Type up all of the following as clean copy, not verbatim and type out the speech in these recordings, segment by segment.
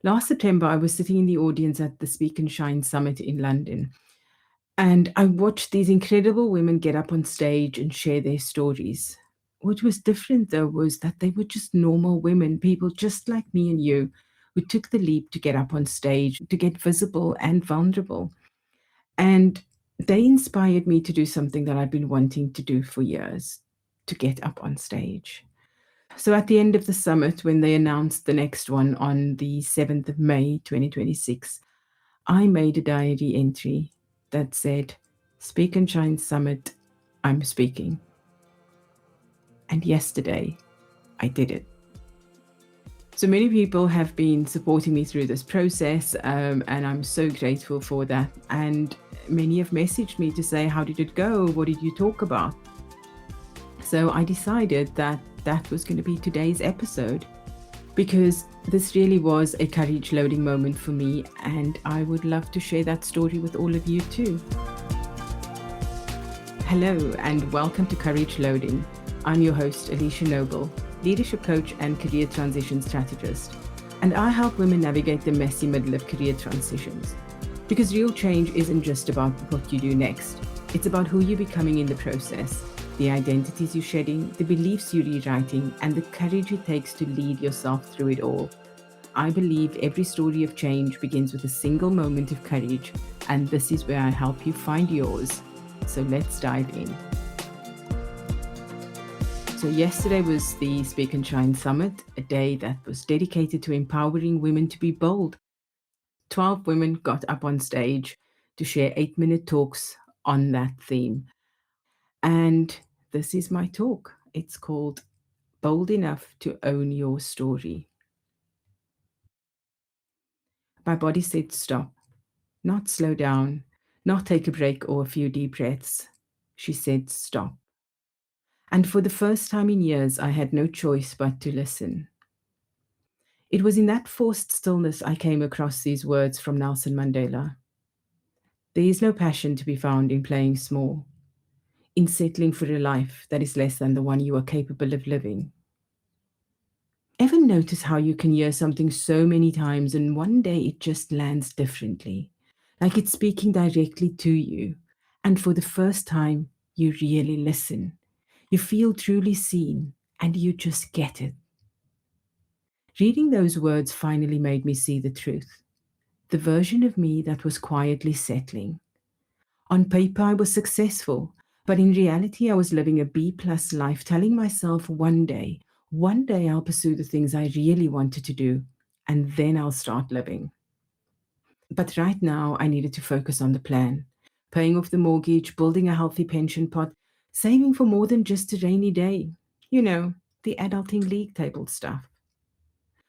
Last September, I was sitting in the audience at the Speak and Shine Summit in London, and I watched these incredible women get up on stage and share their stories. What was different, though, was that they were just normal women, people just like me and you, who took the leap to get up on stage, to get visible and vulnerable. And they inspired me to do something that I've been wanting to do for years, to get up on stage. So at the end of the summit, when they announced the next one on the 7th of May, 2026, I made a diary entry that said, Speak and Shine Summit, I'm speaking. And yesterday, I did it. So many people have been supporting me through this process, and I'm so grateful for that. And many have messaged me to say, how did it go? What did you talk about? So I decided that that was going to be today's episode, because this really was a courage loading moment for me, and I would love to share that story with all of you too. Hello, and welcome to Courage Loading. I'm your host, Alicia Noble, leadership coach and career transition strategist, and I help women navigate the messy middle of career transitions. Because real change isn't just about what you do next, it's about who you're becoming in the process, the identities you're shedding, the beliefs you're rewriting, and the courage it takes to lead yourself through it all. I believe every story of change begins with a single moment of courage, and this is where I help you find yours. So let's dive in. So yesterday was the Speak and Shine Summit, a day that was dedicated to empowering women to be bold. 12 women got up on stage to share 8-minute talks on that theme. And this is my talk. It's called Bold Enough to Own Your Story. My body said stop, not slow down, not take a break or a few deep breaths. She said stop. And for the first time in years, I had no choice but to listen. It was in that forced stillness I came across these words from Nelson Mandela. There is no passion to be found in playing small, in settling for a life that is less than the one you are capable of living. Ever notice how you can hear something so many times and one day it just lands differently? Like it's speaking directly to you. And for the first time, you really listen. You feel truly seen and you just get it. Reading those words finally made me see the truth. The version of me that was quietly settling. On paper, I was successful, but in reality, I was living a B+ life, telling myself one day I'll pursue the things I really wanted to do, and then I'll start living. But right now, I needed to focus on the plan, paying off the mortgage, building a healthy pension pot, saving for more than just a rainy day. You know, the adulting league table stuff.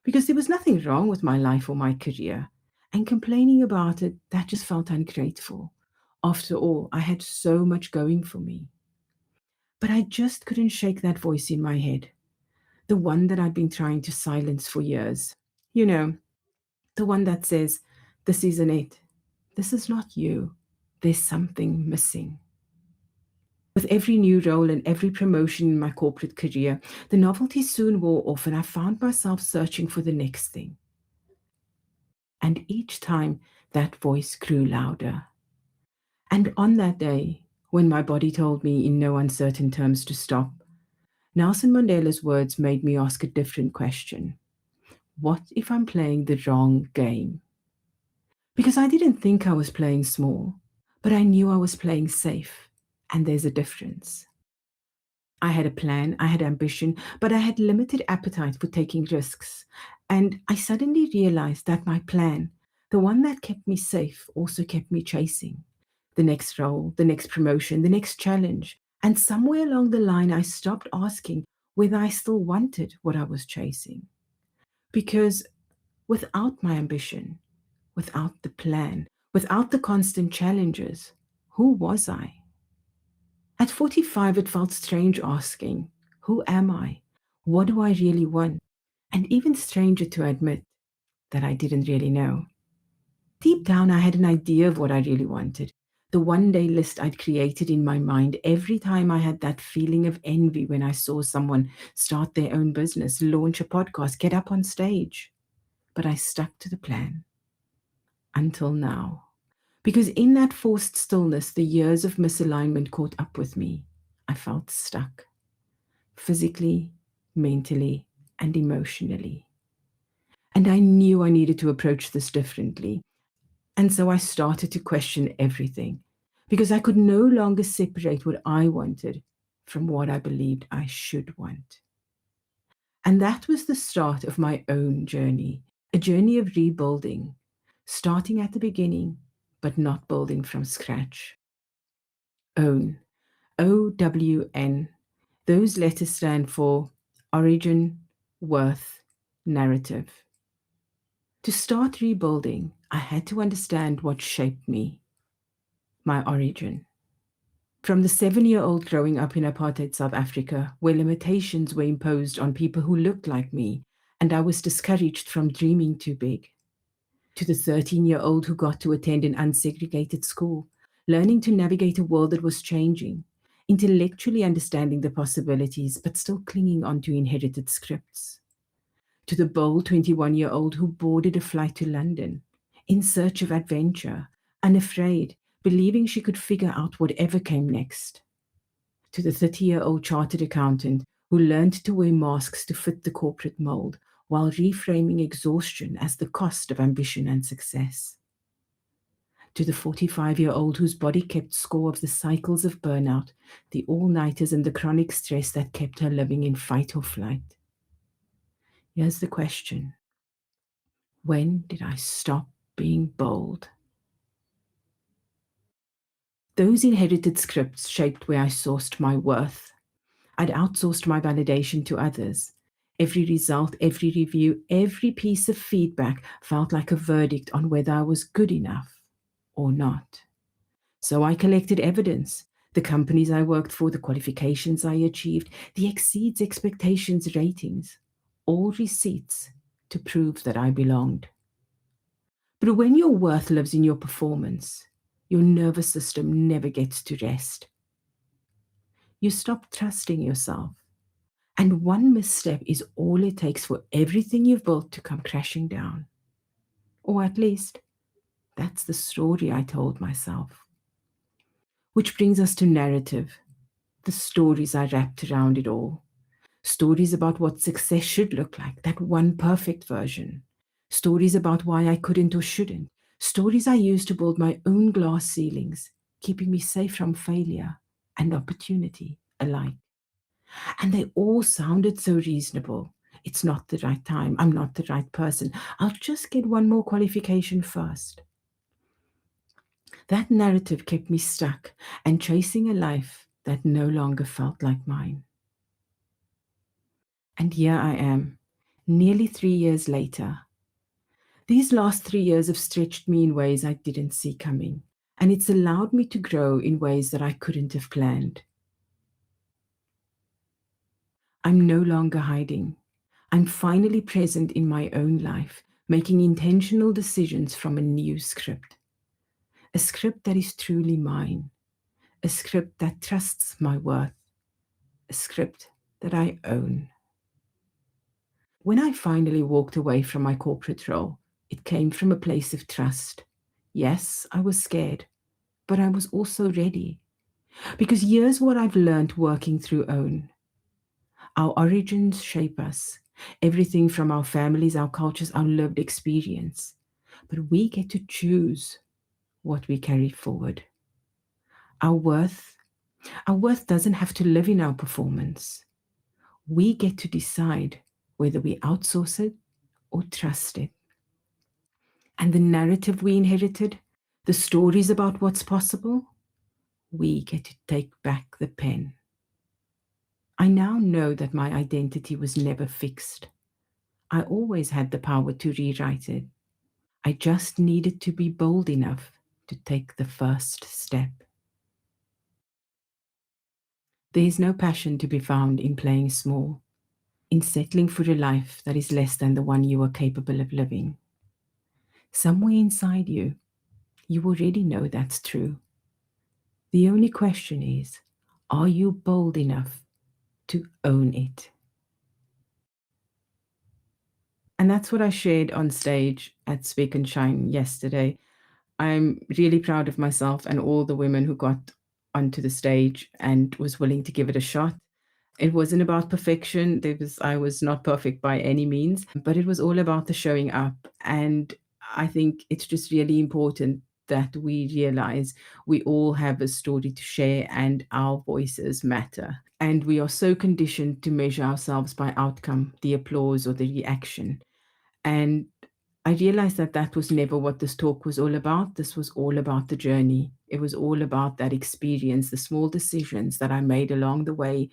Because there was nothing wrong with my life or my career, and complaining about it, that just felt ungrateful. After all, I had so much going for me. But I just couldn't shake that voice in my head, the one that I'd been trying to silence for years. You know, the one that says, this isn't it. This is not you. There's something missing. With every new role and every promotion in my corporate career, the novelty soon wore off and I found myself searching for the next thing. And each time that voice grew louder. And on that day, when my body told me in no uncertain terms to stop, Nelson Mandela's words made me ask a different question. What if I'm playing the wrong game? Because I didn't think I was playing small, but I knew I was playing safe, and there's a difference. I had a plan, I had ambition, but I had limited appetite for taking risks. And I suddenly realized that my plan, the one that kept me safe, also kept me chasing. The next role, the next promotion, the next challenge. And somewhere along the line, I stopped asking whether I still wanted what I was chasing. Because without my ambition, without the plan, without the constant challenges, who was I? At 45, it felt strange asking, who am I? What do I really want? And even stranger to admit that I didn't really know. Deep down, I had an idea of what I really wanted. The one-day list I'd created in my mind every time I had that feeling of envy when I saw someone start their own business, launch a podcast, get up on stage. but I stuck to the plan until now. Because in that forced stillness, the years of misalignment caught up with me. I felt stuck, physically, mentally, and emotionally. And I knew I needed to approach this differently. And so I started to question everything because I could no longer separate what I wanted from what I believed I should want. And that was the start of my own journey, a journey of rebuilding, starting at the beginning, but not building from scratch. Own, OWN. Those letters stand for origin, worth, narrative. To start rebuilding, I had to understand what shaped me, my origin. From the 7-year-old growing up in apartheid South Africa, where limitations were imposed on people who looked like me, and I was discouraged from dreaming too big, to the 13-year-old who got to attend an unsegregated school, learning to navigate a world that was changing, intellectually understanding the possibilities, but still clinging onto inherited scripts, to the bold 21-year-old who boarded a flight to London, in search of adventure, unafraid, believing she could figure out whatever came next, to the 30-year-old chartered accountant who learned to wear masks to fit the corporate mold while reframing exhaustion as the cost of ambition and success, to the 45-year-old whose body kept score of the cycles of burnout, the all-nighters and the chronic stress that kept her living in fight or flight. Here's the question. When did I stop being bold? Those inherited scripts shaped where I sourced my worth. I'd outsourced my validation to others. Every result, every review, every piece of feedback felt like a verdict on whether I was good enough or not. So I collected evidence, the companies I worked for, the qualifications I achieved, the exceeds expectations ratings, all receipts to prove that I belonged. But when your worth lives in your performance, your nervous system never gets to rest. You stop trusting yourself. And one misstep is all it takes for everything you've built to come crashing down. Or at least, that's the story I told myself. Which brings us to narrative, the stories I wrapped around it all. Stories about what success should look like, that one perfect version. Stories about why I couldn't or shouldn't. Stories I used to build my own glass ceilings, keeping me safe from failure and opportunity alike. And they all sounded so reasonable. It's not the right time. I'm not the right person. I'll just get one more qualification first. That narrative kept me stuck and chasing a life that no longer felt like mine. And here I am, nearly 3 years later. These last 3 years have stretched me in ways I didn't see coming, and it's allowed me to grow in ways that I couldn't have planned. I'm no longer hiding. I'm finally present in my own life, making intentional decisions from a new script. A script that is truly mine. A script that trusts my worth. A script that I own. When I finally walked away from my corporate role, it came from a place of trust. Yes, I was scared, but I was also ready. Because here's what I've learned working through OWN. Our origins shape us. Everything from our families, our cultures, our lived experience. But we get to choose what we carry forward. Our worth doesn't have to live in our performance. We get to decide whether we outsource it or trust it. And the narrative we inherited, the stories about what's possible, we get to take back the pen. I now know that my identity was never fixed. I always had the power to rewrite it. I just needed to be bold enough to take the first step. There is no passion to be found in playing small, in settling for a life that is less than the one you are capable of living. Somewhere inside you, you already know that's true. The only question is, are you bold enough to own it? And that's what I shared on stage at Speak and Shine yesterday. I'm really proud of myself and all the women who got onto the stage and was willing to give it a shot. It wasn't about perfection. I was not perfect by any means, but it was all about the showing up. And I think it's just really important that we realize we all have a story to share and our voices matter. And we are so conditioned to measure ourselves by outcome, the applause or the reaction. And I realized that that was never what this talk was all about. This was all about the journey. It was all about that experience, the small decisions that I made along the way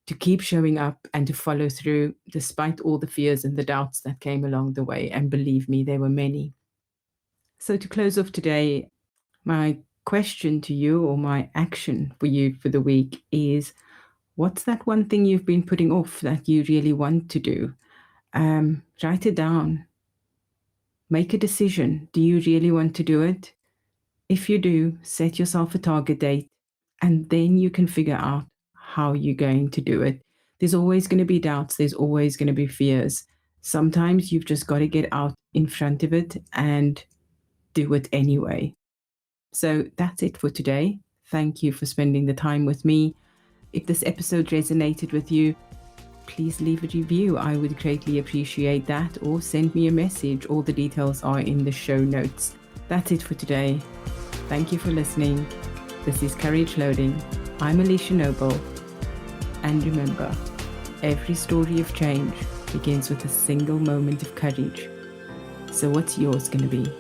to keep showing up and to follow through despite all the fears and the doubts that came along the way. And believe me, there were many. So to close off today, my question to you, or my action for you for the week, is what's that one thing you've been putting off that you really want to do? Write it down. Make a decision. Do you really want to do it? If you do, set yourself a target date, and then you can figure out how you're going to do it. There's always going to be doubts, there's always going to be fears. Sometimes you've just got to get out in front of it and do it anyway. So that's it for today. Thank you for spending the time with me. If this episode resonated with you, please leave a review. I would greatly appreciate that, or send me a message. All the details are in the show notes. That's it for today. Thank you for listening. This is Courage Loading. I'm Alicia Noble. And remember, every story of change begins with a single moment of courage. So what's yours going to be?